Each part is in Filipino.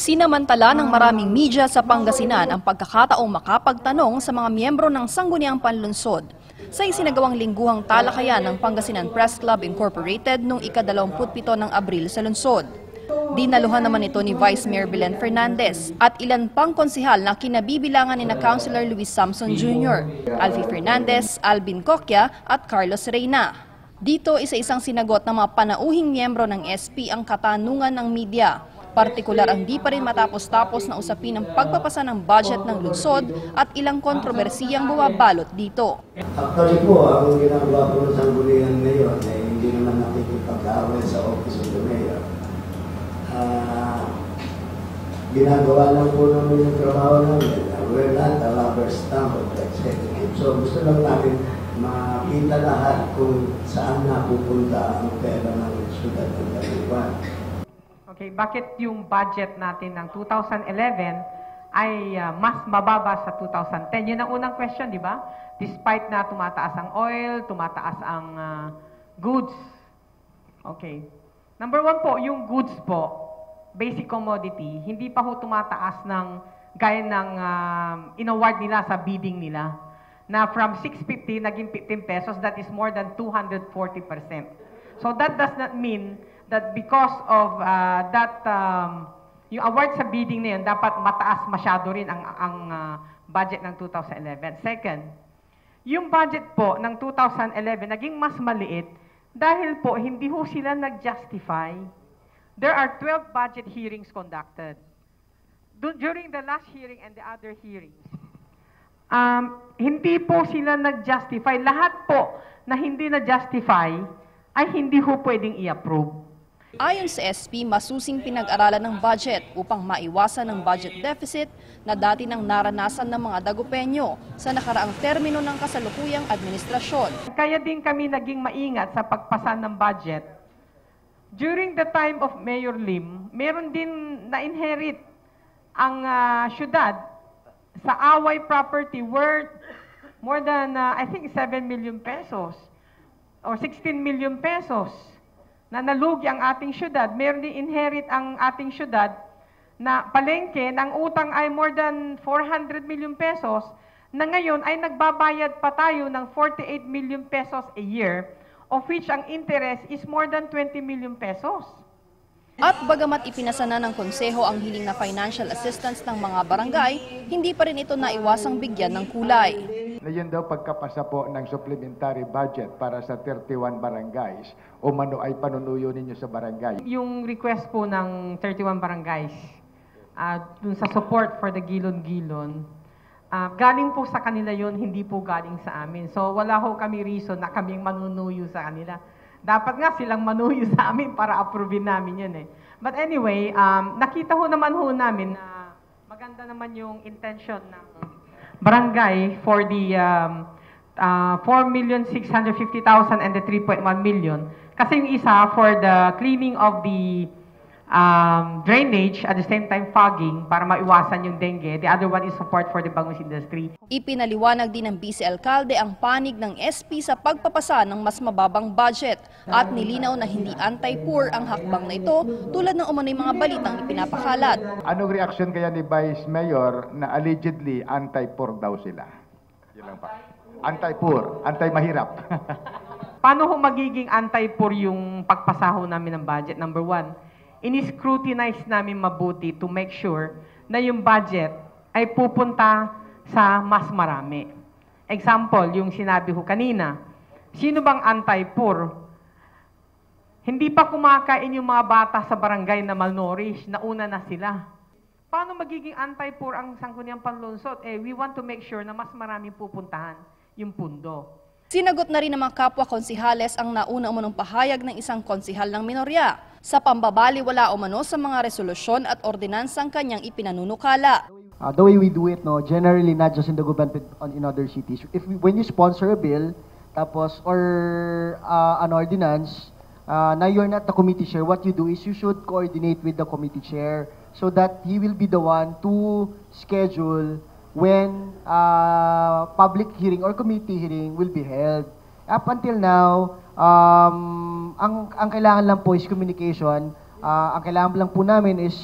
Sinamantala ng maraming media sa Pangasinan ang pagkakataong makapagtanong sa mga miyembro ng Sangguniang Panlunsod sa isinagawang lingguhang talakayan ng Pangasinan Press Club Incorporated noong ika-27 ng Abril sa lungsod. Dinaluhan naman ito ni Vice Mayor Belen Fernandez at ilan pang konsihal na kinabibilangan ni na Councilor Luis Samson Jr., Alfie Fernandez, Alvin Cocchia at Carlos Reyna. Dito isa-isang sinagot ng mga panauhing miyembro ng SP ang katanungan ng media. Partikular ang di pa rin matapos-tapos na usapin ng pagpapasa ng budget ng lungsod at ilang kontrobersiyang bumabalot dito. Actually po, ang ginagawa po ng sanggunian ngayon ay hindi naman nakikipag-away sa Office of the Mayor. Ginagawa lang po namin yung trabaho namin. We're not a rubber stamp of the executive. So gusto lang natin makita lahat kung saan napupunta ang pera ng syudad ng Taliban. Okay, bakit yung budget natin ng 2011 ay mas mababa sa 2010? Yun ang unang question, di ba? Despite na tumataas ang oil, tumataas ang goods. Okay. Number one po, yung goods po, basic commodity, hindi pa ho tumataas ng gaya ng in-award nila sa bidding nila. Na from 650 naging 15 pesos, that is more than 240%. So that does not mean that because of yung award sa bidding na yun, dapat mataas masyado rin ang budget ng 2011. Second, yung budget po ng 2011 naging mas maliit dahil po hindi ho sila nag-justify. There are 12 budget hearings conducted. During the last hearing and the other hearings, hindi po sila nag-justify. Lahat po na hindi na-justify ay hindi ho pwedeng i-approve. Ayon sa SP, masusing pinag-aralan ng budget upang maiwasan ang budget deficit na dati nang naranasan ng mga dagupenyo sa nakaraang termino ng kasalukuyang administrasyon. Kaya din kami naging maingat sa pagpasa ng budget. During the time of Mayor Lim, meron din na-inherit ang syudad sa Away property worth more than, I think, 7 million pesos or 16 million pesos. Na nalugi ang ating syudad. Meron din inherit ang ating syudad na palengke ng utang ay more than 400 million pesos na ngayon ay nagbabayad pa tayo ng 48 million pesos a year, of which ang interest is more than 20 million pesos. At bagamat ipinasa na ng konseho ang hiling na financial assistance ng mga barangay, hindi pa rin ito naiwasang bigyan ng kulay. Na yun daw pagkapasa po ng supplementary budget para sa 31 barangays o mano ay panunuyo ninyo sa barangay. Yung request po ng 31 barangays dun sa support for the Gilon-Gilon, galing po sa kanila yon, hindi po galing sa amin. So wala ho kami reason na kaming manunuyo sa kanila. Dapat nga silang manuyo sa amin para approvein namin yun eh. But anyway, nakita ho naman ho namin na maganda naman yung intention ng barangay for the 4,650,000 and the 3.1 million. Kasi yung isa for the cleaning of the drainage, at the same time fogging para maiwasan yung dengue. The other one is support for the bangus industry. Ipinaliwanag din ng Vice Alcalde ang panig ng SP sa pagpapasa ng mas mababang budget at nilinaw na hindi anti-poor ang hakbang na ito tulad ng umano'y mga balitang ipinapakalat. Anong reaksyon kaya ni Vice Mayor na allegedly anti-poor daw sila? Yun lang pa. Anti-poor, anti-mahirap. Paano ho magiging anti-poor yung pagpasaho namin ng budget? Number one, ini-scrutinize namin mabuti to make sure na yung budget ay pupunta sa mas marami. Example, yung sinabi ko kanina, sino bang anti-poor? Hindi pa kumakain yung mga bata sa barangay na malnourished, nauna na sila. Paano magiging anti-poor ang Sangguniang Panlunsod? We want to make sure na mas maraming pupuntahan yung pundo. Sinagot na rin ng mga kapwa konsihales ang nauna umanong pahayag ng isang konsihal ng minorya sa pambabaliwala umano sa mga resolusyon at ordinansang kanyang ipinanunukala. The way we do it, no, generally not just in the government but in other cities. When you sponsor a bill, tapos or an ordinance, na you're not the committee chair, what you do is you should coordinate with the committee chair so that he will be the one to schedule when public hearing or committee hearing will be held. Up until now, ang kailangan lang po is communication. Ang kailangan lang po namin is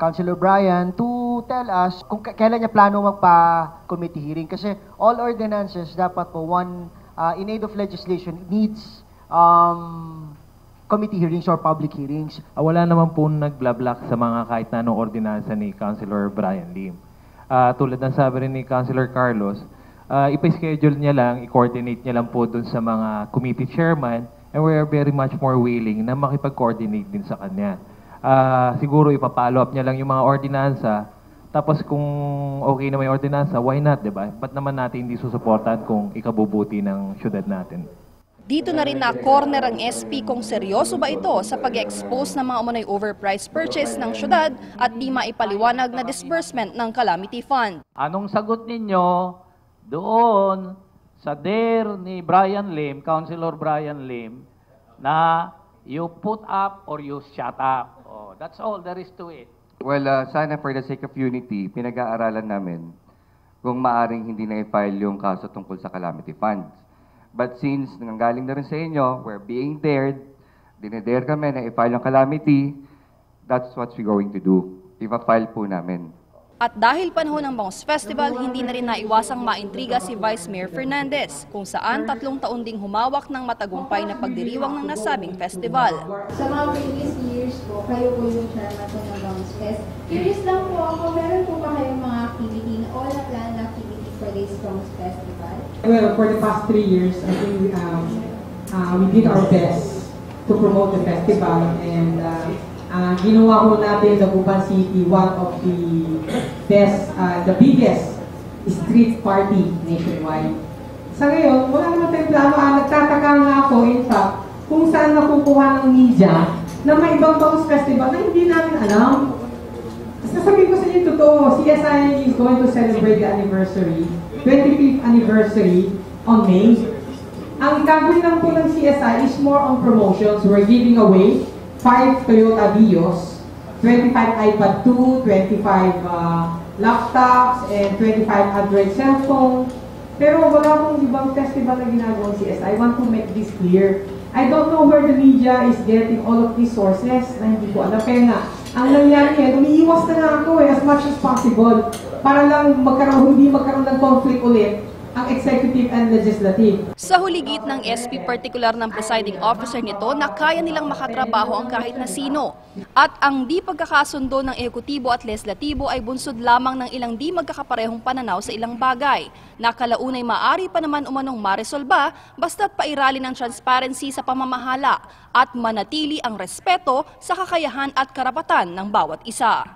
Councilor Brian to tell us kung kailan niya plano magpa-committee hearing. Kasi all ordinances dapat po in aid of legislation needs committee hearings or public hearings. Wala naman po nagblablak sa mga kahit na anong ordinansa ni Councilor Brian Lim. Tulad ng sabi rin ni Councilor Carlos, ipa-schedule niya lang, i-coordinate niya lang po dun sa mga committee chairman, and we are very much more willing na makipag-coordinate din sa kanya. Siguro ipapollow up niya lang yung mga ordinansa, tapos kung okay naman yung ordinansa, why not, diba? Ba't naman natin hindi susuportahan kung ikabubuti ng syudad natin? Dito na rin na-corner ang SP kung seryoso ba ito sa pag-expose ng mga umunoy overpriced purchase ng syudad at di maipaliwanag na disbursement ng calamity fund. Anong sagot ninyo doon sa DER ni Brian Lim, Councilor Brian Lim, na you put up or you shut up? Oh, that's all there is to it. Well, sana for the sake of unity, pinag-aaralan namin kung maaring hindi na i-file yung kaso tungkol sa calamity funds. But since nanggaling na rin sa inyo, we're being dared, dinedare kami na i-file yung calamity, that's what we're going to do. I-file po namin. At dahil panahon ng Bangus Festival, hindi na rin naiwasang maintriga si Vice Mayor Fernandez, kung saan 3 taon ding humawak ng matagumpay na pagdiriwang ng nasabing festival. Sa mga previous years po, kayo po yung chairman po ng Bangus Fest. Curious lang po ako, meron po ba kayong mga activity na all na plan na activity for this Bangus Festival? Well, for the past 3 years, I think we did our best to promote the festival, and ginawa ko natin Dagupan City one of the best, the biggest street party nationwide. Sa ngayon, wala naman tayong plano. Nagtataka nga ako, in fact, kung saan nakukuha ng media na may ibang Bangus Festival na hindi namin alam. Sasabihin ko sa inyo totoo, CSI is going to celebrate the anniversary, 25th anniversary on May. Ang gagawin lang po ng CSI is more on promotions. We're giving away 5 Toyota Vios, 25 iPad 2, 25 laptops, and 25 Android cellphone. Pero wala akong ibang festival na ginagawa ng CSI. I want to make this clear. I don't know where the media is getting all of these sources na hindi ko alam. Kaya nga, ang nangyari ngayon, umiiwas na nga ako as much as possible para lang hindi magkaroon ng conflict ulit ang executive and legislative. Sa huligit ng SP, partikular ng presiding officer nito na kaya nilang makatrabaho ang kahit na sino. At ang di pagkakasundo ng ehekutibo at legislatibo ay bunsod lamang ng ilang di magkakaparehong pananaw sa ilang bagay. Nakalaunay maaari pa naman umanong maresolba basta't pairali ng transparency sa pamamahala at manatili ang respeto sa kakayahan at karapatan ng bawat isa.